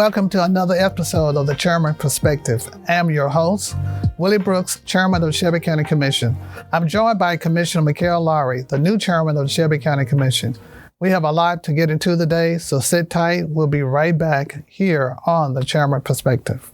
welcome to another episode of the Chairman Perspective. I'm your host, Willie Brooks, Chairman of the Shelby County Commission. I'm joined by Commissioner Mickell Lowery, the new Chairman of the Shelby County Commission. We have a lot to get into today, so sit tight. We'll be right back here on the Chairman Perspective.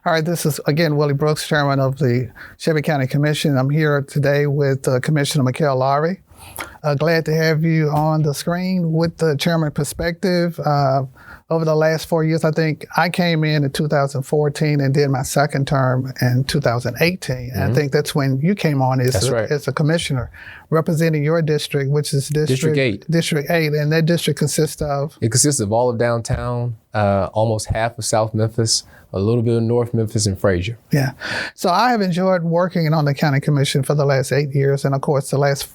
All right, this is, again, Willie Brooks, Chairman of the Shelby County Commission. I'm here today with Commissioner Mickell Lowery. Glad to have you on the screen with the Chairman Perspective. Over the last 4 years, I think I came in 2014 and did my second term in 2018. Mm-hmm. And I think that's when you came on as a commissioner, representing your district, which is District 8. District 8, and that district consists of? It consists of all of downtown, almost half of South Memphis, a little bit of North Memphis and Frazier. Yeah. So I have enjoyed working on the county commission for the last 8 years. And of course, the last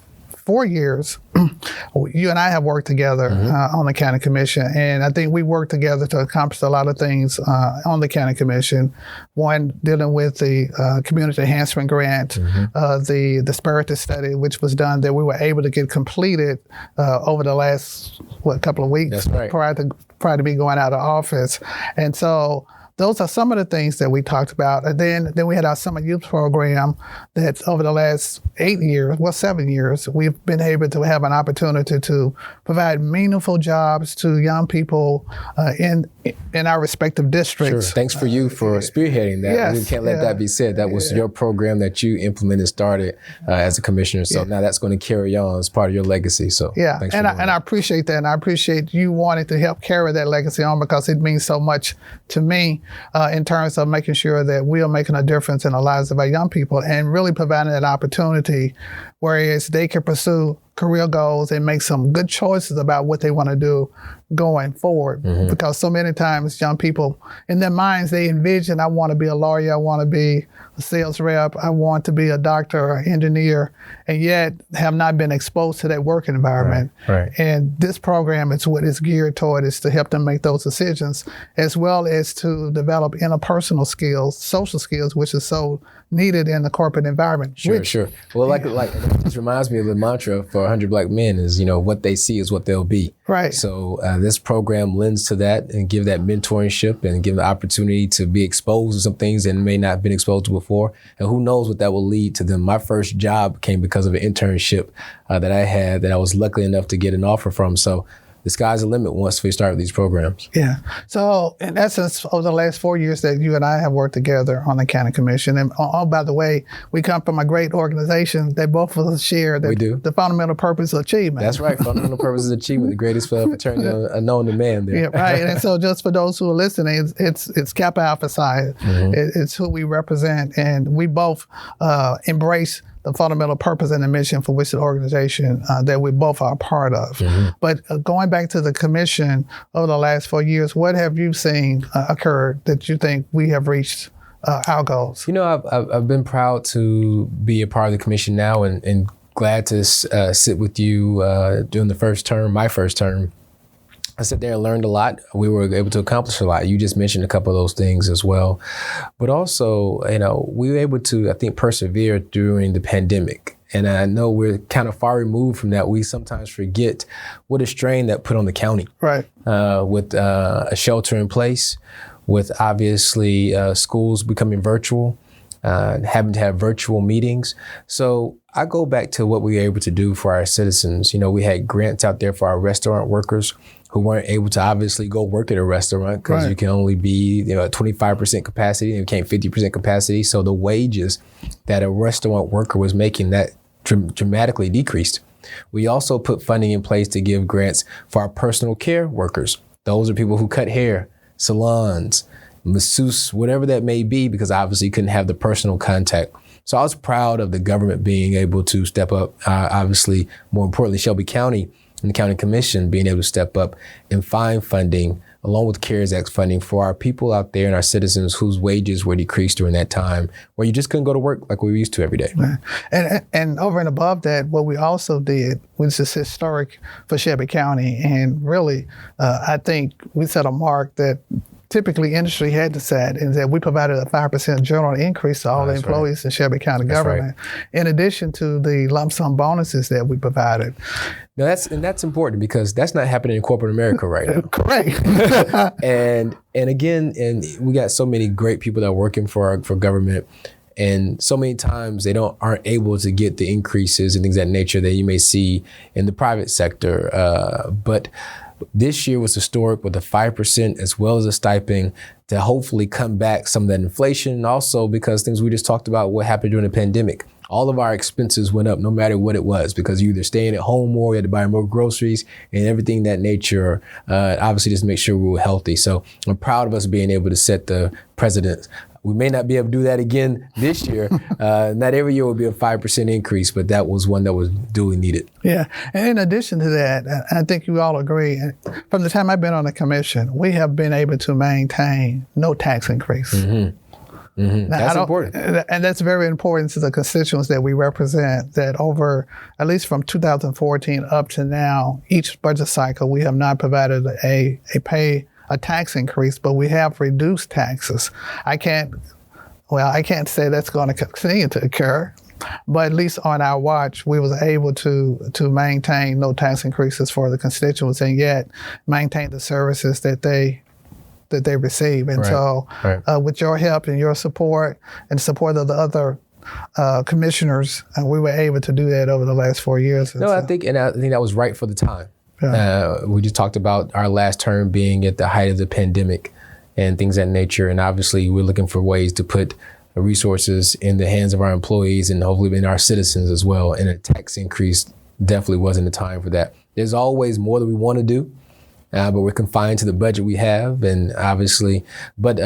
4 years, you and I have worked together on the county commission. And I think we worked together to accomplish a lot of things on the county commission. One, dealing with the community enhancement grant, the disparity study, which was done that we were able to get completed over the last, couple of weeks. That's right. prior to me going out of office. And so those are some of the things that we talked about. And then we had our summer youth program that over the last 7 years, we've been able to have an opportunity to provide meaningful jobs to young people in our respective districts. Sure. Thanks for you for spearheading that. Yes, we can't let that be said. That was your program that you implemented, started as a commissioner. So now that's going to carry on as part of your legacy. So thanks for doing that. I appreciate that. And I appreciate you wanting to help carry that legacy on, because it means so much to me. In terms of making sure that we are making a difference in the lives of our young people and really providing that opportunity whereas they can pursue career goals and make some good choices about what they want to do going forward. Because so many times young people, in their minds, they envision, I want to be a lawyer, I want to be a sales rep, I want to be a doctor or engineer, and yet have not been exposed to that work environment. Right. And this program is what it's geared toward, is to help them make those decisions, as well as to develop interpersonal skills, social skills, which is so needed in the corporate environment. Sure. Well, like it just reminds me of the mantra for 100 Black Men is, what they see is what they'll be. Right. So this program lends to that and give that mentorship and give the opportunity to be exposed to some things that may not have been exposed to before. And who knows what that will lead to them. My first job came because of an internship that I had that I was lucky enough to get an offer from. So the sky's the limit once we start these programs. Yeah. So in essence, over the last 4 years that you and I have worked together on the county commission, and by the way, we come from a great organization that both of us share the fundamental purpose of achievement. That's right. Fundamental purpose of achievement, the greatest fraternity known to man there. Yeah, right. And so just for those who are listening, it's Kappa Alpha Psi. It's who we represent, and we both embrace the fundamental purpose and the mission for which the organization that we both are a part of. But going back to the commission over the last 4 years, what have you seen occur that you think we have reached our goals? I've been proud to be a part of the commission now and glad to sit with you during my first term. I sat there and learned a lot. We were able to accomplish a lot. You just mentioned a couple of those things as well. But also, we were able to, I think, persevere during the pandemic. And I know we're kind of far removed from that. We sometimes forget what a strain that put on the county. Right. With a shelter in place, with obviously schools becoming virtual, having to have virtual meetings. So I go back to what we were able to do for our citizens. We had grants out there for our restaurant workers who weren't able to obviously go work at a restaurant because you can only be at 25% capacity and you can't 50% capacity. So the wages that a restaurant worker was making, that dramatically decreased. We also put funding in place to give grants for our personal care workers. Those are people who cut hair, salons, masseuse, whatever that may be, because obviously you couldn't have the personal contact. So I was proud of the government being able to step up. Obviously, more importantly, Shelby County and the County Commission being able to step up and find funding along with CARES Act funding for our people out there and our citizens whose wages were decreased during that time, where you just couldn't go to work like we used to every day. And over and above that, what we also did, which is historic for Shelby County, and really, I think we set a mark that typically industry had to set, is that we provided a 5% general increase to all the employees in Shelby County government, in addition to the lump sum bonuses that we provided. Now that's important, because that's not happening in corporate America right now. Correct. and again, we got so many great people that are working for government, and so many times they aren't able to get the increases and things of that nature that you may see in the private sector. But this year was historic with a 5% as well as a stipend to hopefully come back some of that inflation. And also because things we just talked about, what happened during the pandemic. All of our expenses went up no matter what it was, because you either staying at home more, you had to buy more groceries and everything that nature, obviously just to make sure we were healthy. So I'm proud of us being able to set the precedent. We may not be able to do that again this year. Not every year will be a 5% increase, but that was one that was duly needed. Yeah, and in addition to that, I think you all agree, from the time I've been on the commission, we have been able to maintain no tax increase. Mm-hmm. Mm-hmm. Now, that's important. And that's very important to the constituents that we represent, that over, at least from 2014 up to now, each budget cycle, we have not provided a tax increase, but we have reduced taxes. I can't say that's going to continue to occur, but at least on our watch, we was able to maintain no tax increases for the constituents, and yet maintain the services that they receive. And with your help and your support and support of the other commissioners, we were able to do that over the last 4 years. I think that was right for the time. Yeah. We just talked about our last term being at the height of the pandemic and things of that nature. And obviously we're looking for ways to put resources in the hands of our employees and hopefully in our citizens as well. And a tax increase definitely wasn't the time for that. There's always more that we want to do, but we're confined to the budget we have, and obviously, but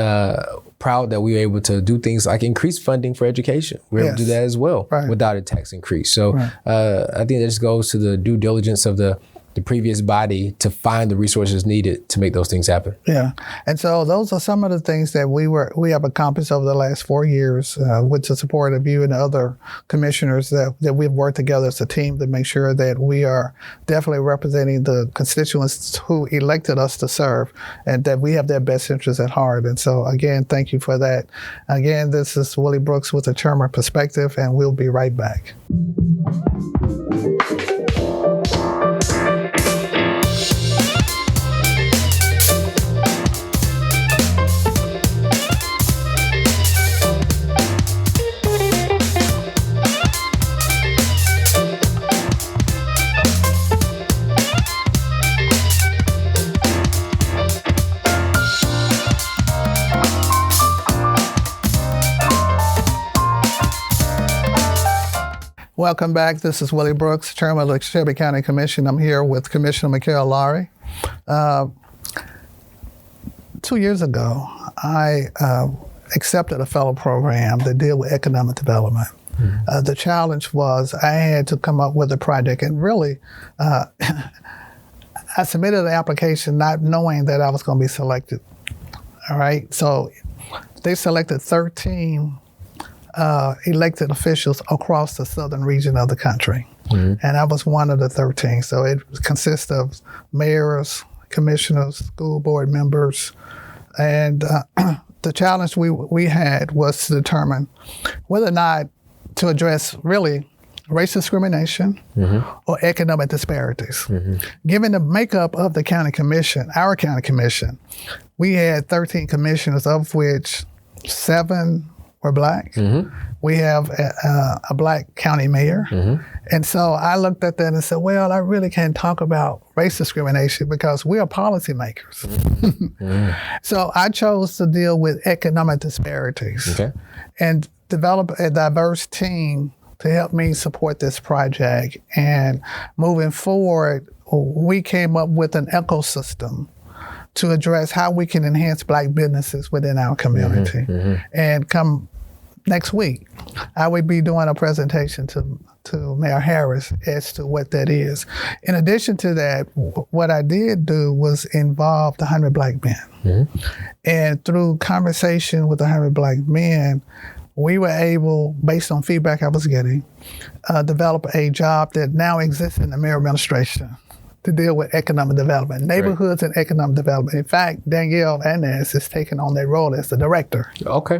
proud that we were able to do things like increase funding for education. We're able to do that as well without a tax increase. So I think that just goes to the due diligence of the previous body to find the resources needed to make those things happen. Yeah, and so those are some of the things that we have accomplished over the last 4 years with the support of you and other commissioners that we've worked together as a team to make sure that we are definitely representing the constituents who elected us to serve, and that we have their best interests at heart. And so again, thank you for that. Again, this is Willie Brooks with the Chairman Perspective, and we'll be right back. Welcome back. This is Willie Brooks, Chairman of the Shelby County Commission. I'm here with Commissioner Mickell Lowery. 2 years ago, I accepted a fellow program that deal with economic development. Mm-hmm. The challenge was I had to come up with a project, and really, I submitted an application not knowing that I was going to be selected. All right, so they selected 13 elected officials across the southern region of the country. Mm-hmm. And I was one of the 13. So it consists of mayors, commissioners, school board members. And the challenge we had was to determine whether or not to address really race discrimination or economic disparities. Mm-hmm. Given the makeup of the county commission, our county commission, we had 13 commissioners, of which 7 were Black. Mm-hmm. We have a Black county mayor. Mm-hmm. And so I looked at that and said, well, I really can't talk about race discrimination because we are policymakers. Mm-hmm. So I chose to deal with economic disparities and develop a diverse team to help me support this project. And moving forward, we came up with an ecosystem to address how we can enhance Black businesses within our community. And come next week, I will be doing a presentation to Mayor Harris as to what that is. In addition to that, what I did do was involve the 100 Black men. And through conversation with the 100 Black men, we were able, based on feedback I was getting, develop a job that now exists in the mayor administration to deal with economic development, neighborhoods and economic development. In fact, Danielle Anez is taking on that role as the director. Okay,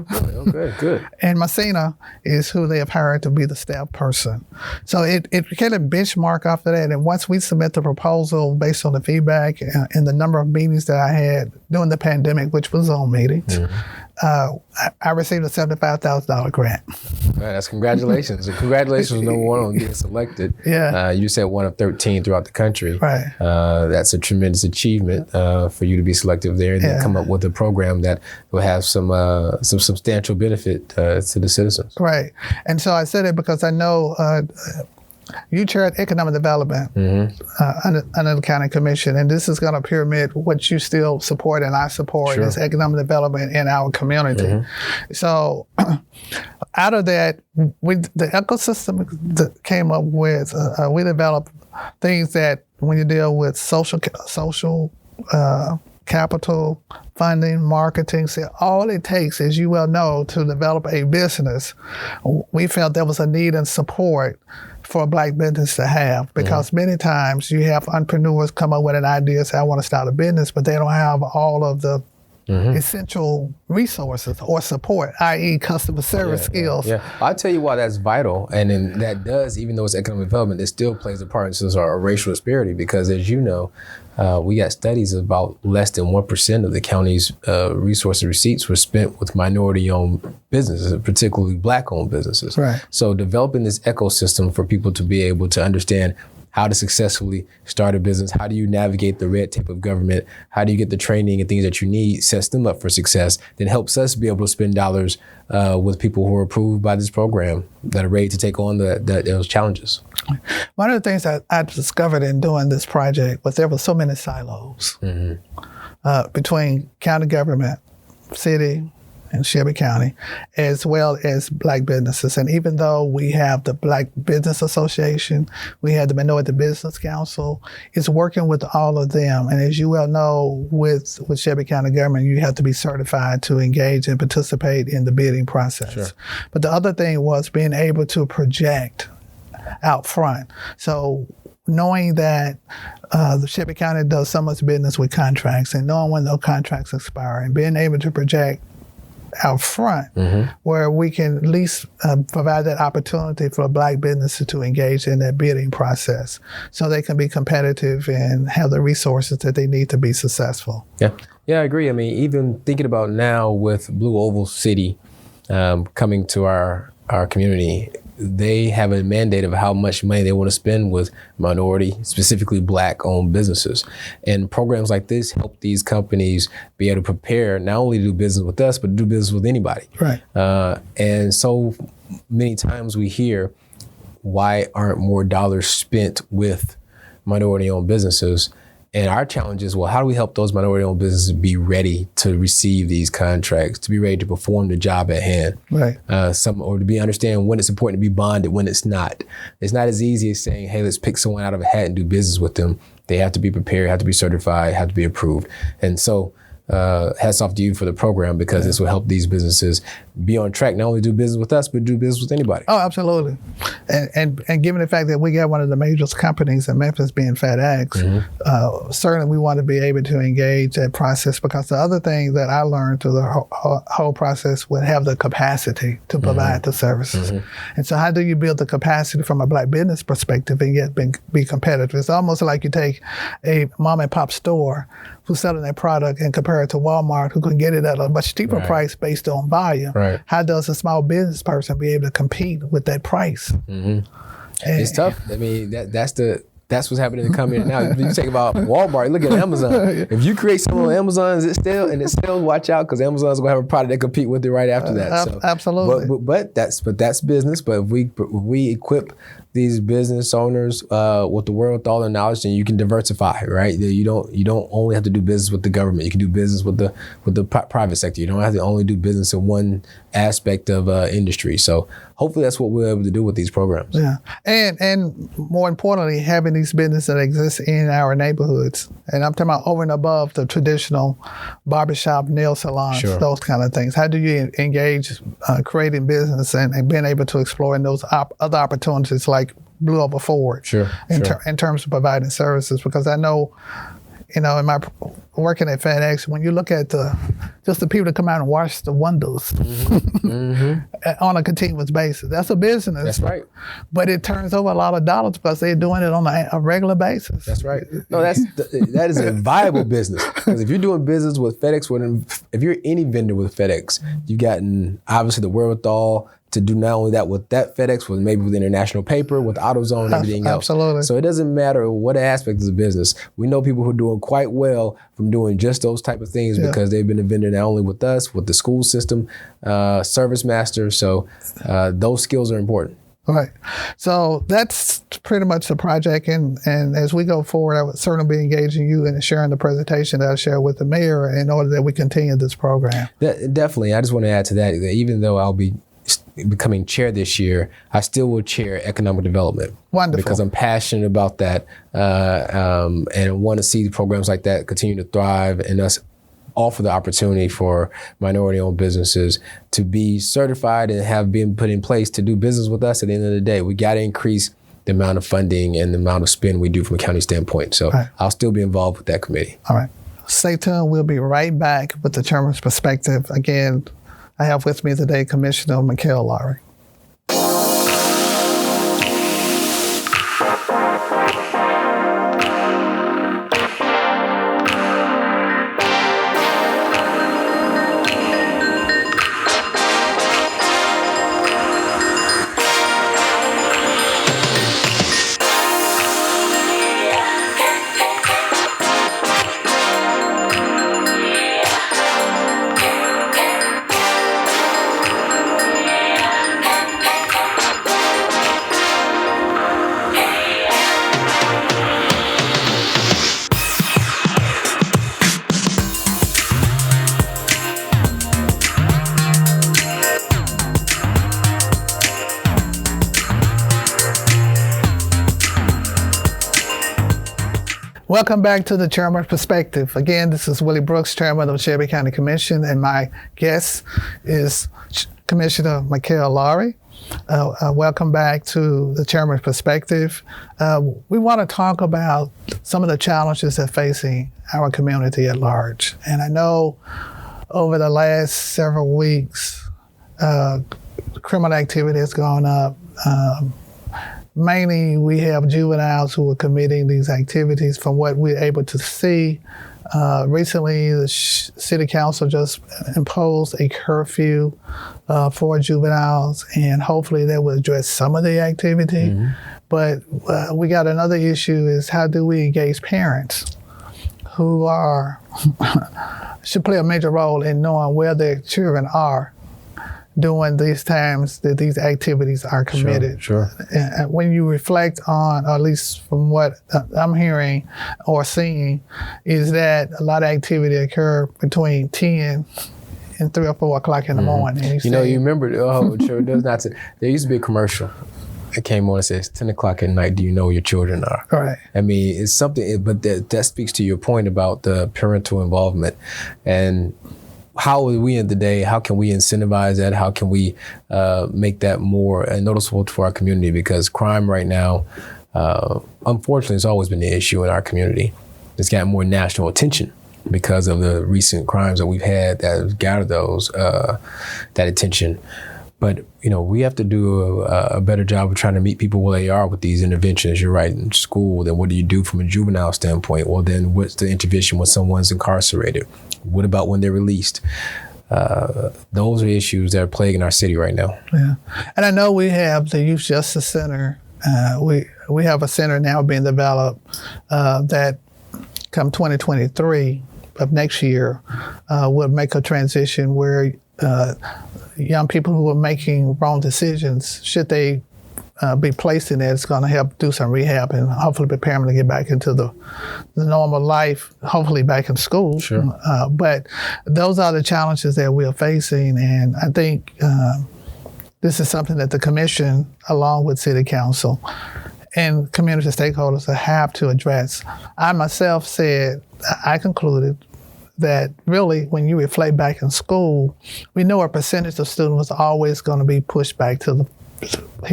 good. And Messina is who they have hired to be the staff person. So it became a benchmark after that. And once we submit the proposal based on the feedback and the number of meetings that I had during the pandemic, which was Zoom meetings, I received a $75,000 grant. That's congratulations. And congratulations, number one, on getting selected. You said one of 13 throughout the country. That's a tremendous achievement for you to be selected there and then come up with a program that will have some substantial benefit to the citizens. Right. And so I said it because I know you chaired economic development under the county commission, and this is going to pyramid what you still support and I support is economic development in our community. So out of that, the ecosystem that came up with, we developed things that when you deal with social capital, funding, marketing, all it takes, as you well know, to develop a business, we felt there was a need and support for a Black business to have, because many times you have entrepreneurs come up with an idea, say, I want to start a business, but they don't have all of the essential resources or support, i.e. customer service skills. I'll tell you why that's vital, and then that does, even though it's economic development, it still plays a part in terms of our racial disparity, because as you know, we got studies about less than 1% of the county's resource and receipts were spent with minority-owned businesses, particularly Black-owned businesses. So developing this ecosystem for people to be able to understand how to successfully start a business, how do you navigate the red tape of government, how do you get the training and things that you need, sets them up for success, then helps us be able to spend dollars with people who are approved by this program that are ready to take on those challenges. One of the things that I discovered in doing this project was there were so many silos between county government, city, and Shelby County, as well as Black businesses. And even though we have the Black Business Association, we have the Minority Business Council, it's working with all of them. And as you well know, with Shelby County government, you have to be certified to engage and participate in the bidding process. But the other thing was being able to project out front. So knowing that the Shelby County does so much business with contracts, and knowing when those contracts expire, and being able to project out front where we can at least provide that opportunity for Black businesses to engage in that bidding process so they can be competitive and have the resources that they need to be successful. Yeah, I agree. I mean, even thinking about now with Blue Oval City coming to our community, they have a mandate of how much money they want to spend with minority, specifically Black-owned businesses. And programs like this help these companies be able to prepare not only to do business with us, but to do business with anybody. And so many times we hear, why aren't more dollars spent with minority-owned businesses? And our challenge is, well, how do we help those minority-owned businesses be ready to receive these contracts, to be ready to perform the job at hand? Or to understand when it's important to be bonded, when it's not. It's not as easy as saying, hey, let's pick someone out of a hat and do business with them. They have to be prepared, have to be certified, have to be approved. And so hats off to you for the program, because this will help these businesses be on track, not only do business with us, but do business with anybody. Oh, absolutely. And given the fact that we got one of the major companies in Memphis being FedEx, certainly we want to be able to engage that process, because the other thing that I learned through the whole process would have the capacity to provide the services. And so how do you build the capacity from a Black business perspective and yet be competitive? It's almost like you take a mom and pop store who's selling their product and compare it to Walmart, who can get it at a much cheaper price based on volume. How does a small business person be able to compete with that price? It's tough. I mean, that's the That's what's happening in the coming now. If you think about Walmart, look at Amazon. If you create something on Amazon, it still watch out, because Amazon's gonna have a product that compete with it right after that. So, absolutely. But that's business. But if we equip these business owners with the world, with all their knowledge, then you can diversify, right? You don't only have to do business with the government. You can do business with the private sector. You don't have to only do business in one aspect of industry. So hopefully that's what we're able to do with these programs. Yeah, and more importantly, having these businesses that exist in our neighborhoods. And I'm talking about over and above the traditional barbershop, nail salons, those kind of things. How do you engage creating business and being able to explore in those other opportunities like Blue Over Forward in terms of providing services? Because I know, in my working at FedEx, when you look at just the people that come out and wash the windows on a continuous basis, that's a business. That's right. But it turns over a lot of dollars because they're doing it on a regular basis. That's right. No, that is a viable business. Because if you're doing business with FedEx, if you're any vendor with FedEx, you've gotten obviously the wherewithal to do not only that with that FedEx, but maybe with International Paper, with AutoZone, and everything else. Absolutely. So it doesn't matter what aspect of the business. We know people who are doing quite well from doing just those type of things because they've been a vendor not only with us, with the school system, service master. So those skills are important. Right. So that's pretty much the project. And as we go forward, I would certainly be engaging you in sharing the presentation that I share with the mayor in order that we continue this program. Definitely. I just want to add to that even though I'll be becoming chair this year, I still will chair economic development. Wonderful. Because I'm passionate about that and want to see programs like that continue to thrive and us offer the opportunity for minority-owned businesses to be certified and have been put in place to do business with us. At the end of the day, we got to increase the amount of funding and the amount of spend we do from a county standpoint. So I'll still be involved with that committee. All right. Stay tuned. We'll be right back with the chairman's perspective. Again, I have with me today Commissioner Mickell Lowery. Welcome back to the Chairman's Perspective. Again, this is Willie Brooks, Chairman of the Shelby County Commission, and my guest is Commissioner Mickell Lowery. Welcome back to the Chairman's Perspective. We want to talk about some of the challenges that are facing our community at large. And I know over the last several weeks, criminal activity has gone up. Mainly, we have juveniles who are committing these activities. From what we're able to see, recently the City Council just imposed a curfew for juveniles, and hopefully that will address some of the activity. Mm-hmm. But we got another issue is how do we engage parents who should play a major role in knowing where their children are during these times that these activities are committed. Sure. And when you reflect on, or at least from what I'm hearing or seeing, is that a lot of activity occur between 10 and 3 or 4 o'clock in the morning. And you remember, there used to be a commercial. It came on and says, 10 o'clock at night, do you know where your children are? Right. I mean, it's something, but that speaks to your point about the parental involvement. And how are we in the day? How can we incentivize that? How can we make that more noticeable for our community? Because crime right now, unfortunately, has always been the issue in our community. It's gotten more national attention because of the recent crimes that we've had that have gathered that attention. But, we have to do a better job of trying to meet people where they are with these interventions. You're right, in school, then what do you do from a juvenile standpoint? Well, then what's the intervention when someone's incarcerated? What about when they're released? Those are issues that are plaguing our city right now. Yeah. And I know we have the Youth Justice Center We have a center now being developed that come 2023 of next year will make a transition where young people who are making wrong decisions, should they be placed in it, it's going to help do some rehab and hopefully prepare them to get back into the normal life, hopefully back in school. Sure. But those are the challenges that we are facing, and I think this is something that the commission, along with city council and community stakeholders, have to address. I myself I concluded that really when you reflect back in school, we know a percentage of students was always going to be pushed back to the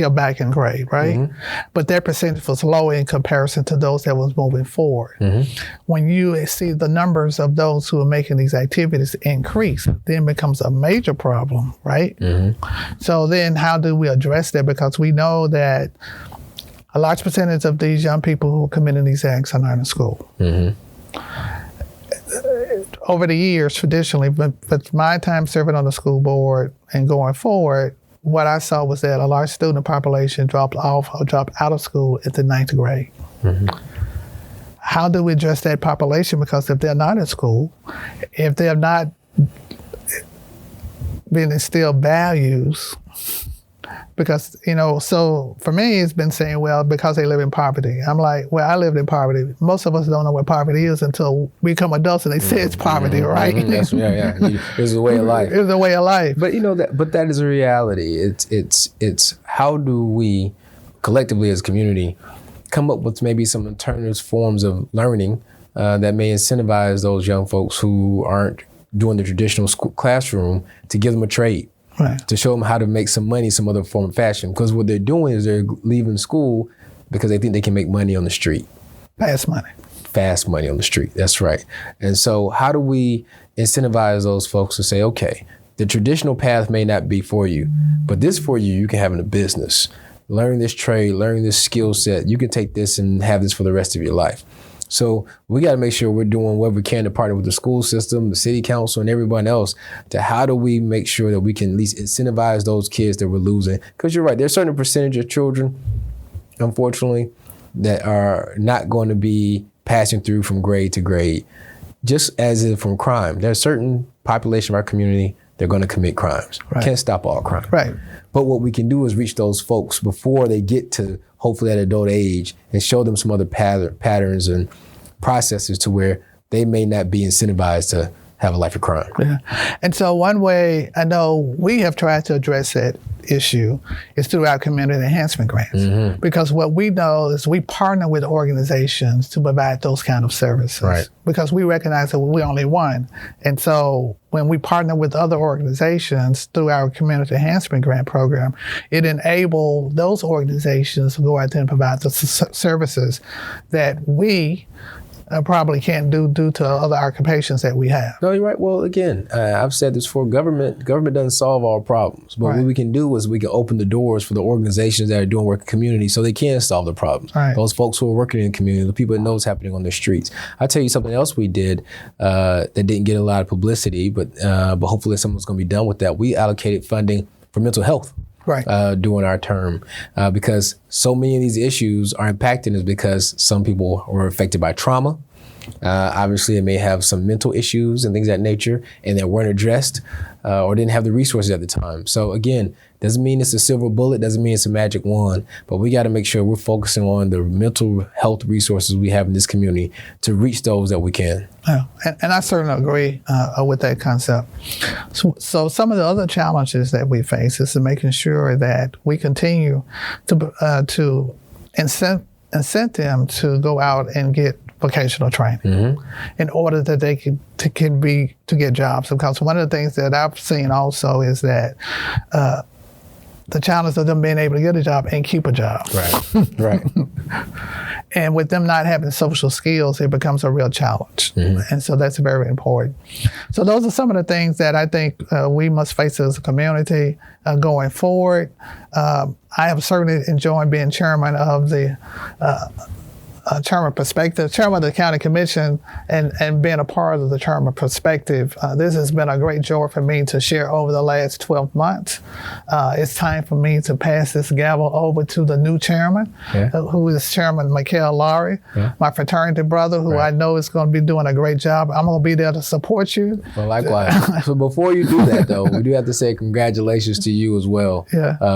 back in grade, right? Mm-hmm. But their percentage was low in comparison to those that was moving forward. Mm-hmm. When you see the numbers of those who are making these activities increase, then it becomes a major problem, right? Mm-hmm. So then how do we address that? Because we know that a large percentage of these young people who are committing these acts are not in school. Mm-hmm. Over the years, traditionally, but my time serving on the school board and going forward, what I saw was that a large student population dropped off or dropped out of school at the 9th grade. Mm-hmm. How do we address that population? Because if they're not in school, if they're not being instilled values, because, so for me, it's been saying, well, because they live in poverty. I'm like, well, I lived in poverty. Most of us don't know what poverty is until we become adults and they say it's poverty, right? Mm-hmm. Yeah. It's a way of life. It's a way of life. But that is a reality. It's how do we collectively as a community come up with maybe some alternative forms of learning that may incentivize those young folks who aren't doing the traditional school classroom to give them a trade. Right. To show them how to make some money some other form of fashion. Because what they're doing is they're leaving school because they think they can make money on the street. Fast money on the street. That's right. And so how do we incentivize those folks to say, okay, the traditional path may not be for you, but this for you, you can have in a business. Learn this trade, learn this skill set. You can take this and have this for the rest of your life. So we got to make sure we're doing what we can to partner with the school system, the city council, and everyone else to how do we make sure that we can at least incentivize those kids that we're losing. Because you're right, there's a certain percentage of children, unfortunately, that are not going to be passing through from grade to grade, just as if from crime. There's a certain population of our community, they're going to commit crimes. Right. Can't stop all crime. Right. But what we can do is reach those folks before they get to hopefully at adult age and show them some other patterns and processes to where they may not be incentivized to have a life of crime. Yeah. And so one way I know we have tried to address that issue is through our community enhancement grants. Mm-hmm. Because what we know is we partner with organizations to provide those kind of services. Right. Because we recognize that we're only one. And so when we partner with other organizations through our community enhancement grant program, it enables those organizations to go out there and provide the services that we probably can't do due to other occupations that we have. No, you're right. Well, again, I've said this before, government doesn't solve all problems. But right. What we can do is we can open the doors for the organizations that are doing work in the community so they can solve the problems. Right. Those folks who are working in the community, the people that know what's happening on the streets. I'll tell you something else we did that didn't get a lot of publicity, but hopefully something's going to be done with that. We allocated funding for mental health. Right. During our term, because so many of these issues are impacting us because some people were affected by trauma. Obviously, it may have some mental issues and things of that nature, and that weren't addressed or didn't have the resources at the time. So again, doesn't mean it's a silver bullet, doesn't mean it's a magic wand, but we got to make sure we're focusing on the mental health resources we have in this community to reach those that we can. Yeah, and I certainly agree with that concept. So some of the other challenges that we face is making sure that we continue to incent them to go out and get vocational training mm-hmm. in order that they to get jobs. Because one of the things that I've seen also is that the challenge of them being able to get a job and keep a job. Right. And with them not having social skills, it becomes a real challenge. Mm-hmm. And so that's very important. So those are some of the things that I think we must face as a community going forward. I have certainly enjoyed being chairman of the chairman perspective, chairman of the county commission, and being a part of the chairman perspective. This has been a great joy for me to share over the last 12 months. It's time for me to pass this gavel over to the new chairman, who is Chairman Mickell M, my fraternity brother, who I know is going to be doing a great job. I'm going to be there to support you. Well, likewise. So before you do that, though, we do have to say congratulations to you as well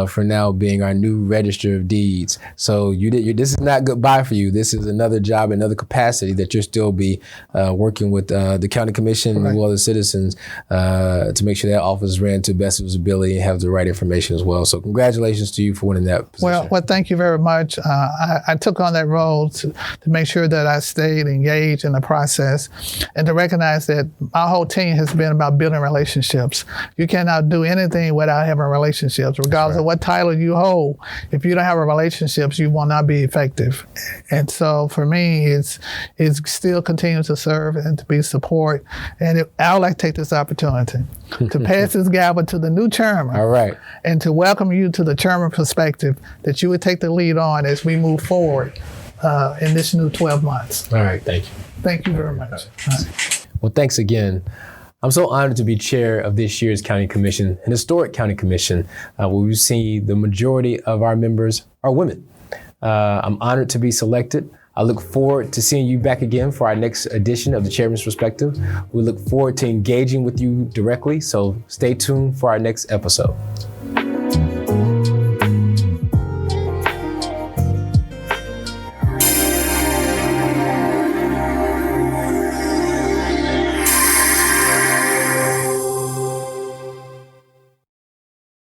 for now being our new Register of Deeds. So this is not goodbye for you. This is another job, another capacity that you'll still be working with the county commission as well as citizens to make sure that office ran to the best of its ability and have the right information as well. So congratulations to you for winning that position. Well, thank you very much. I took on that role to make sure that I stayed engaged in the process and to recognize that our whole team has been about building relationships. You cannot do anything without having relationships, regardless of what title you hold. If you don't have relationships, you will not be effective. And so for me, it's still continue to serve and to be support. And I would like to take this opportunity to pass this gavel to the new chairman. All right. And to welcome you to the chairman perspective, that you would take the lead on as we move forward in this new 12 months. All right. Thank you. Thank you very much. Well, thanks again. I'm so honored to be chair of this year's county commission, an historic county commission, where we see the majority of our members are women. I'm honored to be selected. I look forward to seeing you back again for our next edition of the Chairman's Perspective. We look forward to engaging with you directly, so stay tuned for our next episode.